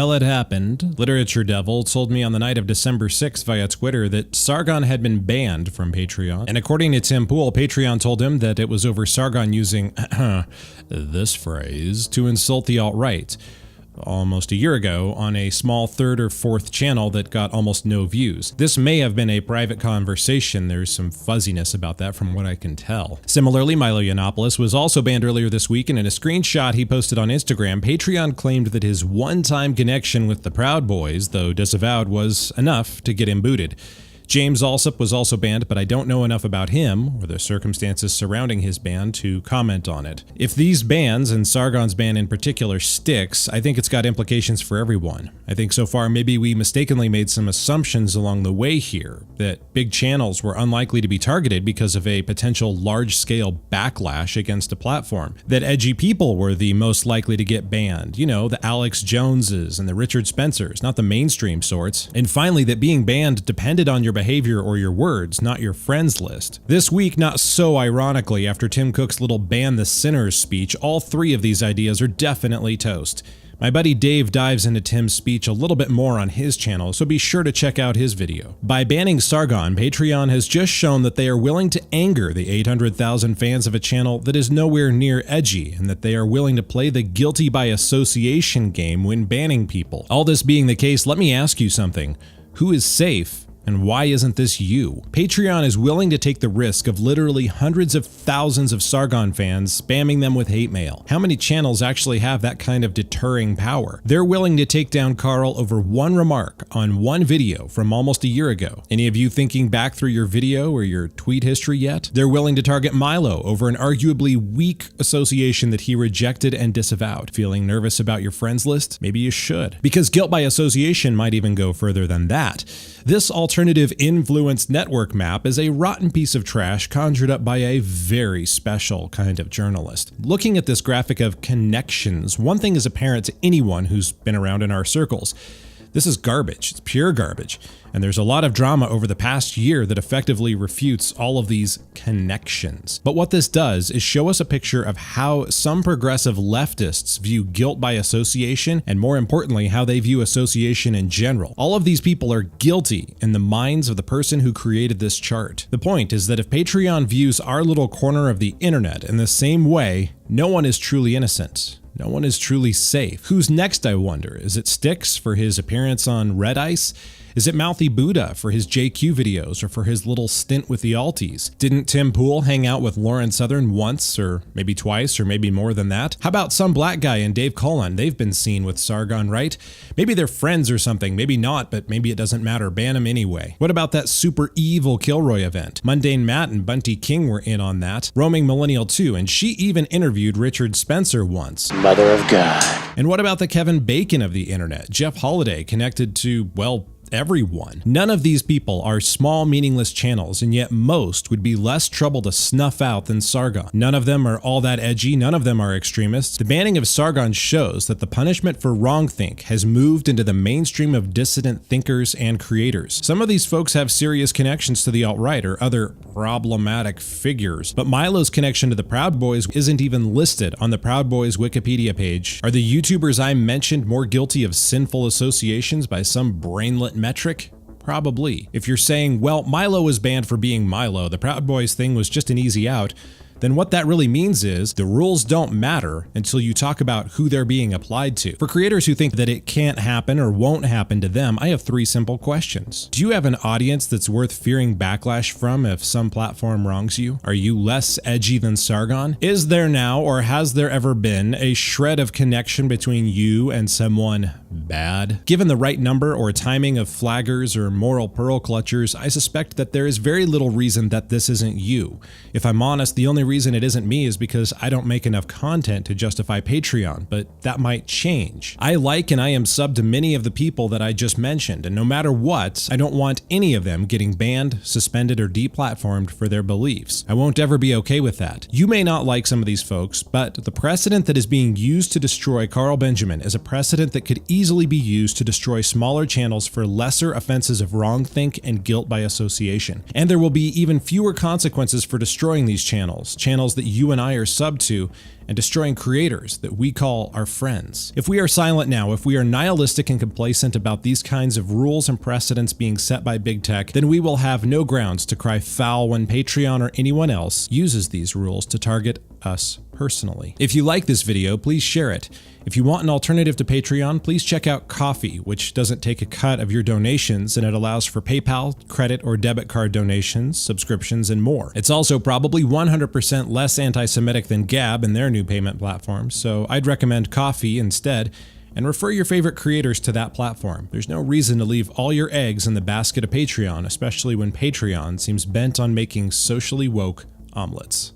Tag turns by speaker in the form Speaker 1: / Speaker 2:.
Speaker 1: Well, it happened. Literature Devil told me on the night of December 6th via Twitter that Sargon had been banned from Patreon. And according to Tim Pool, Patreon told him that it was over Sargon using this phrase to insult the alt-right. Almost a year ago on a small third or fourth channel that got almost no views. This may have been a private conversation. There's some fuzziness about that from what I can tell. Similarly, Milo Yiannopoulos was also banned earlier this week, and in a screenshot he posted on Instagram, Patreon claimed that his one-time connection with the Proud Boys, though disavowed, was enough to get him booted. James Alsop was also banned, but I don't know enough about him or the circumstances surrounding his ban to comment on it. If these bans, and Sargon's ban in particular, sticks, I think it's got implications for everyone. I think so far maybe we mistakenly made some assumptions along the way here, that big channels were unlikely to be targeted because of a potential large-scale backlash against a platform, that edgy people were the most likely to get banned, you know, the Alex Joneses and the Richard Spencers, not the mainstream sorts, and finally that being banned depended on your behavior or your words, not your friends list. This week, not so ironically, after Tim Cook's little ban the sinners speech, all three of these ideas are definitely toast. My buddy Dave dives into Tim's speech a little bit more on his channel, so be sure to check out his video. By banning Sargon, Patreon has just shown that they are willing to anger the 800,000 fans of a channel that is nowhere near edgy, and that they are willing to play the guilty by association game when banning people. All this being the case, let me ask you something. Who is safe? And why isn't this you? Patreon is willing to take the risk of literally hundreds of thousands of Sargon fans spamming them with hate mail. How many channels actually have that kind of deterring power? They're willing to take down Carl over one remark on one video from almost a year ago. Any of you thinking back through your video or your tweet history yet? They're willing to target Milo over an arguably weak association that he rejected and disavowed. Feeling nervous about your friends list? Maybe you should. Because guilt by association might even go further than that. This alternative influence network map is a rotten piece of trash conjured up by a very special kind of journalist. Looking at this graphic of connections, one thing is apparent to anyone who's been around in our circles. This is garbage. It's pure garbage. And there's a lot of drama over the past year that effectively refutes all of these connections. But what this does is show us a picture of how some progressive leftists view guilt by association, and more importantly, how they view association in general. All of these people are guilty in the minds of the person who created this chart. The point is that if Patreon views our little corner of the internet in the same way, no one is truly innocent. No one is truly safe. Who's next, I wonder? Is it Styx for his appearance on Red Ice? Is it Mouthy Buddha for his JQ videos or for his little stint with the Alties? Didn't Tim Pool hang out with Lauren Southern once or maybe twice or maybe more than that? How about some black guy and Dave Cullen? They've been seen with Sargon, right? Maybe they're friends or something, maybe not, but maybe it doesn't matter. Ban them anyway. What about that super evil Kilroy event? Mundane Matt and Bunty King were in on that. Roaming Millennial too, and she even interviewed Richard Spencer once.
Speaker 2: Mother of God.
Speaker 1: And what about the Kevin Bacon of the internet? Jeff Holiday, connected to, well, everyone. None of these people are small, meaningless channels, and yet most would be less trouble to snuff out than Sargon. None of them are all that edgy, none of them are extremists. The banning of Sargon shows that the punishment for wrongthink has moved into the mainstream of dissident thinkers and creators. Some of these folks have serious connections to the alt-right or other problematic figures, but Milo's connection to the Proud Boys isn't even listed on the Proud Boys Wikipedia page. Are the YouTubers I mentioned more guilty of sinful associations by some brainlet metric? Probably. If you're saying, well, Milo was banned for being Milo, the Proud Boys thing was just an easy out, then what that really means is the rules don't matter until you talk about who they're being applied to. For creators who think that it can't happen or won't happen to them, I have three simple questions. Do you have an audience that's worth fearing backlash from if some platform wrongs you? Are you less edgy than Sargon? Is there now, or has there ever been, a shred of connection between you and someone bad? Given the right number or timing of flaggers or moral pearl clutchers, I suspect that there is very little reason that this isn't you. If I'm honest, the only reason it isn't me is because I don't make enough content to justify Patreon, but that might change. I like and I am sub to many of the people that I just mentioned, and no matter what, I don't want any of them getting banned, suspended, or deplatformed for their beliefs. I won't ever be okay with that. You may not like some of these folks, but the precedent that is being used to destroy Carl Benjamin is a precedent that could easily easily be used to destroy smaller channels for lesser offenses of wrongthink and guilt by association. And there will be even fewer consequences for destroying these channels that you and I are sub to, and destroying creators that we call our friends. If we are silent now, if we are nihilistic and complacent about these kinds of rules and precedents being set by big tech, then we will have no grounds to cry foul when Patreon or anyone else uses these rules to target us personally. If you like this video, please share it. If you want an alternative to Patreon, please check out Ko-fi, which doesn't take a cut of your donations, and it allows for PayPal, credit or debit card donations, subscriptions, and more. It's also probably 100% less anti-Semitic than Gab and their new payment platform, so I'd recommend Ko-fi instead, and refer your favorite creators to that platform. There's no reason to leave all your eggs in the basket of Patreon, especially when Patreon seems bent on making socially woke omelets.